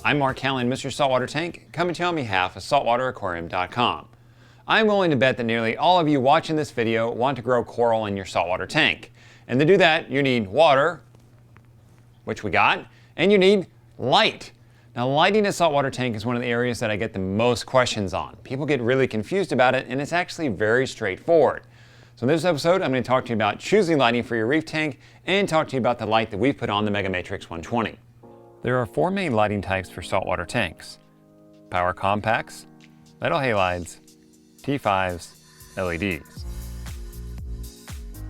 I'm Mark Callan, Mr. Saltwater Tank, coming to you on behalf of SaltwaterAquarium.com. I'm willing to bet that nearly all of you watching this video want to grow coral in your saltwater tank. And to do that, you need water, which we got, and you need light. Now, lighting a saltwater tank is one of the areas that I get the most questions on. People get really confused about it, and it's actually very straightforward. So in this episode, I'm going to talk to you about choosing lighting for your reef tank and talk to you about the light that we've put on the MegaMatrix 120. There are four main lighting types for saltwater tanks: power compacts, metal halides, T5s, LEDs.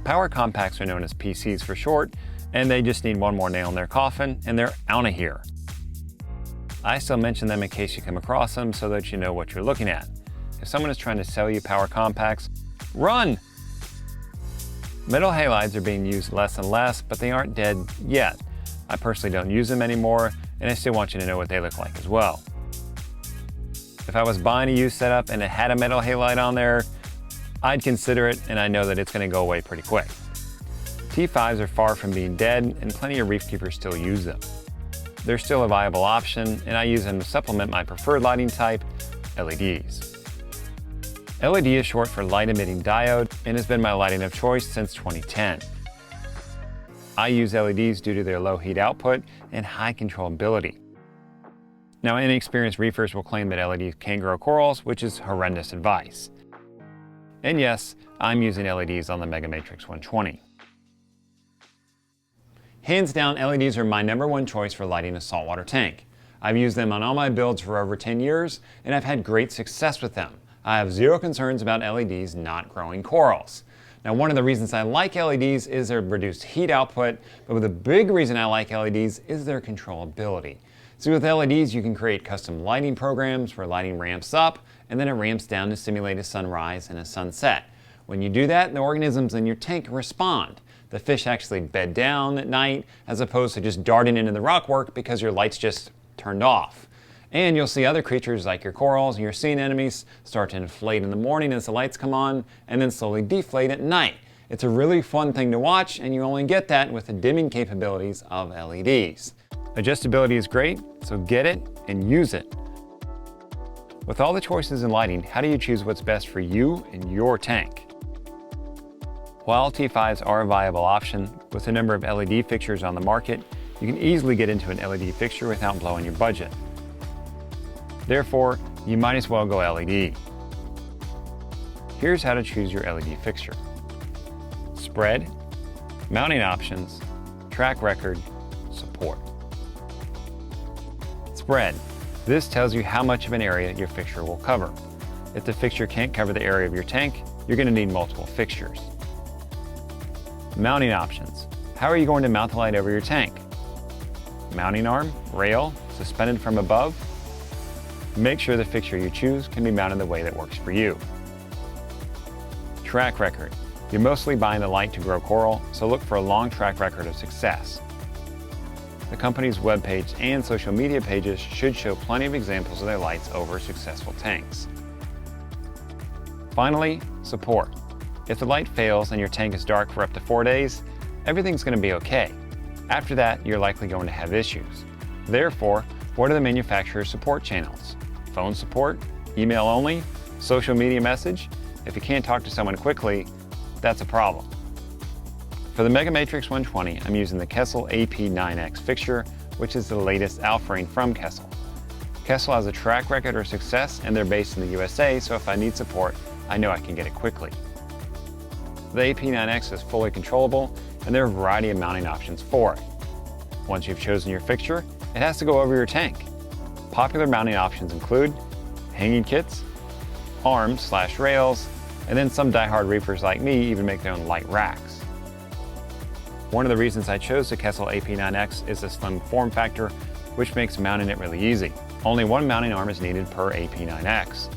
Power compacts are known as PCs for short, and they just need one more nail in their coffin, and they're out of here. I still mention them in case you come across them so that you know what you're looking at. If someone is trying to sell you power compacts, run! Metal halides are being used less and less, but they aren't dead yet. I personally don't use them anymore, and I still want you to know what they look like as well. If I was buying a used setup and it had a metal halide on there, I'd consider it, and I know that it's going to go away pretty quick. T5s are far from being dead, and plenty of reef keepers still use them. They're still a viable option, and I use them to supplement my preferred lighting type, LEDs. LED is short for light emitting diode and has been my lighting of choice since 2010. I use LEDs due to their low heat output and high controllability. Now, inexperienced reefers will claim that LEDs can't grow corals, which is horrendous advice. And yes, I'm using LEDs on the MegaMatrix 120. Hands down, LEDs are my #1 choice for lighting a saltwater tank. I've used them on all my builds for over 10 years, and I've had great success with them. I have zero concerns about LEDs not growing corals. Now, one of the reasons I like LEDs is their reduced heat output, but the big reason I like LEDs is their controllability. See, with LEDs, you can create custom lighting programs where lighting ramps up and then it ramps down to simulate a sunrise and a sunset. When you do that, the organisms in your tank respond. The fish actually bed down at night as opposed to just darting into the rockwork because your light's just turned off. And you'll see other creatures like your corals and your sea anemones start to inflate in the morning as the lights come on and then slowly deflate at night. It's a really fun thing to watch, and you only get that with the dimming capabilities of LEDs. Adjustability is great, so get it and use it. With all the choices in lighting, how do you choose what's best for you and your tank? While T5s are a viable option, with the number of LED fixtures on the market, you can easily get into an LED fixture without blowing your budget. Therefore, you might as well go LED. Here's how to choose your LED fixture: spread, mounting options, track record, support. Spread. This tells you how much of an area your fixture will cover. If the fixture can't cover the area of your tank, you're going to need multiple fixtures. Mounting options. How are you going to mount the light over your tank? Mounting arm, rail, suspended from above? Make sure the fixture you choose can be mounted the way that works for you. Track record. You're mostly buying the light to grow coral, so look for a long track record of success. The company's webpage and social media pages should show plenty of examples of their lights over successful tanks. Finally, support. If the light fails and your tank is dark for up to 4 days, everything's going to be okay. After that, you're likely going to have issues. Therefore, what are the manufacturer's support channels? Phone support, email only, social media message? If you can't talk to someone quickly, that's a problem. For the MegaMatrix 120, I'm using the Kessil AP9X fixture, which is the latest offering from Kessil. Kessil has a track record of success, and they're based in the USA, so if I need support, I know I can get it quickly. The AP9X is fully controllable, and there are a variety of mounting options for it. Once you've chosen your fixture, it has to go over your tank. Popular mounting options include hanging kits, arms/rails, and then some die-hard reefers like me even make their own light racks. One of the reasons I chose the Kessil AP9X is the slim form factor, which makes mounting it really easy. Only one mounting arm is needed per AP9X.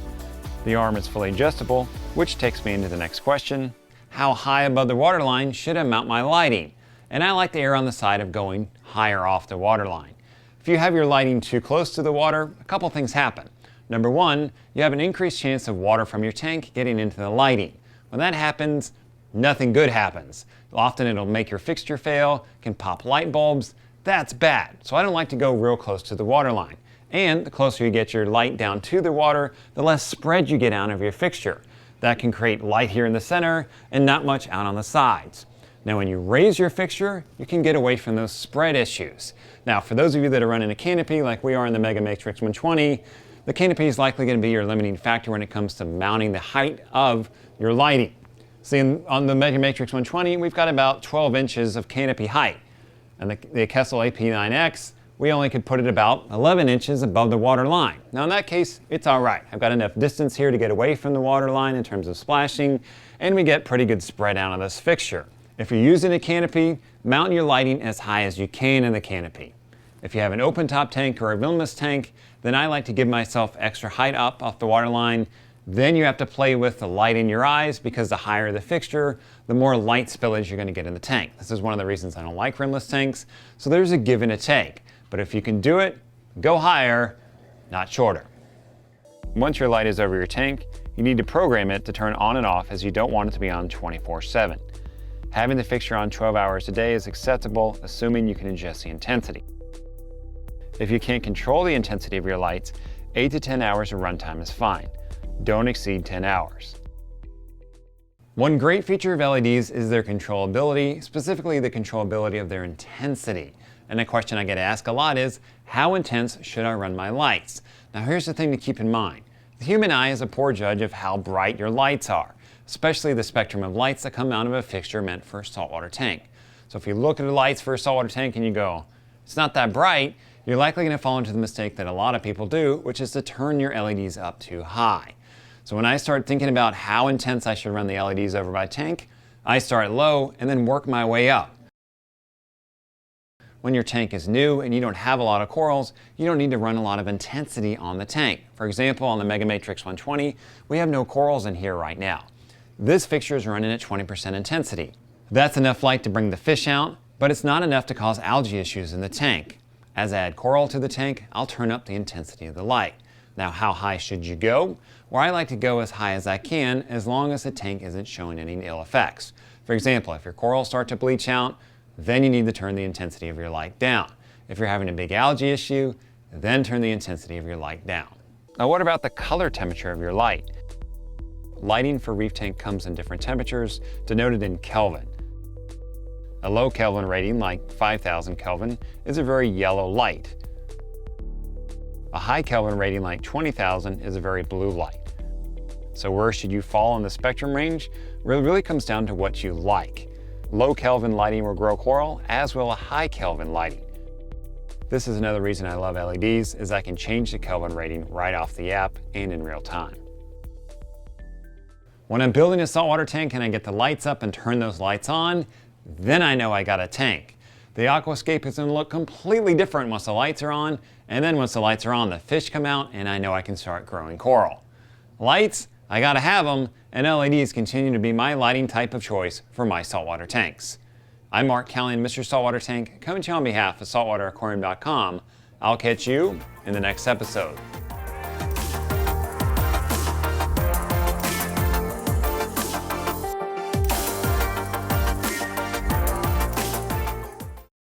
The arm is fully adjustable, which takes me into the next question: how high above the waterline should I mount my lighting? And I like to err on the side of going higher off the waterline. If you have your lighting too close to the water, a couple things happen. Number one, you have an increased chance of water from your tank getting into the lighting. When that happens, nothing good happens. Often it'll make your fixture fail, can pop light bulbs. That's bad. So I don't like to go real close to the water line. And the closer you get your light down to the water, the less spread you get out of your fixture. That can create light here in the center and not much out on the sides. Now when you raise your fixture, you can get away from those spread issues. Now for those of you that are running a canopy like we are in the Mega Matrix 120, the canopy is likely going to be your limiting factor when it comes to mounting the height of your lighting. See, on the Mega Matrix 120, we've got about 12 inches of canopy height. And the Kessil AP9X, we only could put it about 11 inches above the water line. Now in that case, it's all right. I've got enough distance here to get away from the water line in terms of splashing, and we get pretty good spread out of this fixture. If you're using a canopy, mount your lighting as high as you can in the canopy. If you have an open top tank or a rimless tank, then I like to give myself extra height up off the water line. Then you have to play with the light in your eyes, because the higher the fixture, the more light spillage you're going to get in the tank. This is one of the reasons I don't like rimless tanks. So there's a give and a take. But if you can do it, go higher, not shorter. Once your light is over your tank, you need to program it to turn on and off, as you don't want it to be on 24/7. Having the fixture on 12 hours a day is acceptable, assuming you can adjust the intensity. If you can't control the intensity of your lights, 8 to 10 hours of runtime is fine. Don't exceed 10 hours. One great feature of LEDs is their controllability, specifically the controllability of their intensity. And a question I get asked a lot is, how intense should I run my lights? Now here's the thing to keep in mind. The human eye is a poor judge of how bright your lights are, especially the spectrum of lights that come out of a fixture meant for a saltwater tank. So if you look at the lights for a saltwater tank and you go, it's not that bright, you're likely going to fall into the mistake that a lot of people do, which is to turn your LEDs up too high. So when I start thinking about how intense I should run the LEDs over my tank, I start low and then work my way up. When your tank is new and you don't have a lot of corals, you don't need to run a lot of intensity on the tank. For example, on the Mega Matrix 120, we have no corals in here right now. This fixture is running at 20% intensity. That's enough light to bring the fish out, but it's not enough to cause algae issues in the tank. As I add coral to the tank, I'll turn up the intensity of the light. Now, how high should you go? Well, I like to go as high as I can, as long as the tank isn't showing any ill effects. For example, if your corals start to bleach out, then you need to turn the intensity of your light down. If you're having a big algae issue, then turn the intensity of your light down. Now, what about the color temperature of your light? Lighting for reef tank comes in different temperatures, denoted in Kelvin. A low Kelvin rating, like 5,000 Kelvin, is a very yellow light. A high Kelvin rating, like 20,000, is a very blue light. So where should you fall in the spectrum range? It really comes down to what you like. Low Kelvin lighting will grow coral, as will a high Kelvin lighting. This is another reason I love LEDs, is I can change the Kelvin rating right off the app and in real time. When I'm building a saltwater tank and I get the lights up and turn those lights on, then I know I got a tank. The aquascape is going to look completely different once the lights are on, and then once the lights are on, the fish come out and I know I can start growing coral. Lights, I gotta have them, and LEDs continue to be my lighting type of choice for my saltwater tanks. I'm Mark Callahan, Mr. Saltwater Tank, coming to you on behalf of SaltwaterAquarium.com. I'll catch you in the next episode.